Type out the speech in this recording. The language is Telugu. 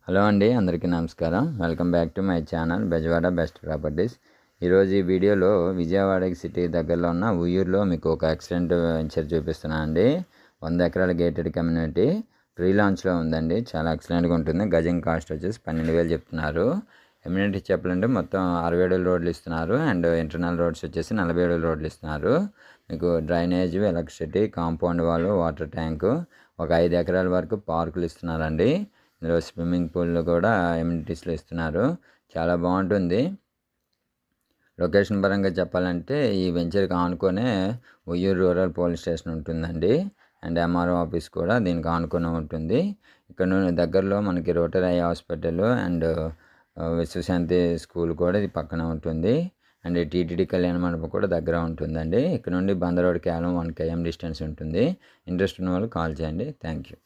హలో అండి, అందరికీ నమస్కారం. Welcome back to my channel Bezawada best properties. ఈరోజు ఈ వీడియోలో విజయవాడ సిటీ దగ్గరలో ఉన్న ఉయ్యూరులో మీకు ఒక ఎక్సలెంట్ వెంచర్ చూపిస్తున్నాను అండి. 100 ఎకరాల గేటెడ్ కమ్యూనిటీ ప్రీ లాంచ్లో ఉందండి. చాలా ఎక్సలెంట్గా ఉంటుంది. గజం కాస్ట్ వచ్చేసి 12,000 చెప్తున్నారు. కమ్యూనిటీ చెప్పాలంటే మొత్తం 60 అడుగుల రోడ్లు ఇస్తున్నారు అండ్ ఇంటర్నల్ రోడ్స్ వచ్చేసి 40 అడుగుల రోడ్లు ఇస్తున్నారు. మీకు drainage, electricity, compound wall, water tank, ఒక 5 ఎకరాల వరకు పార్కులు ఇస్తున్నారండి. ఇందులో స్విమ్మింగ్ పూల్లో కూడా ఎమ్యూనిటీస్లో ఇస్తున్నారు. చాలా బాగుంటుంది. లొకేషన్ పరంగా చెప్పాలంటే ఈ వెంచర్కి ఆనుకొనే ఉయ్యూరు రూరల్ పోలీస్ స్టేషన్ ఉంటుందండి. అండ్ ఎంఆర్ఓ ఆఫీస్ కూడా దీనికి ఆనుకొని ఉంటుంది. ఇక్కడ నుండి దగ్గరలో మనకి రోటరీ హాస్పిటల్ అండ్ విశ్వశాంతి స్కూల్ కూడా ఇది పక్కన ఉంటుంది. అండ్ టీటీడీ కళ్యాణ మండపం కూడా దగ్గర ఉంటుందండి. ఇక్కడ నుండి బందర్ రోడ్ కేవలం 1 km డిస్టెన్స్ ఉంటుంది. ఇంట్రెస్ట్ ఉన్న వాళ్ళు కాల్ చేయండి. Thank you.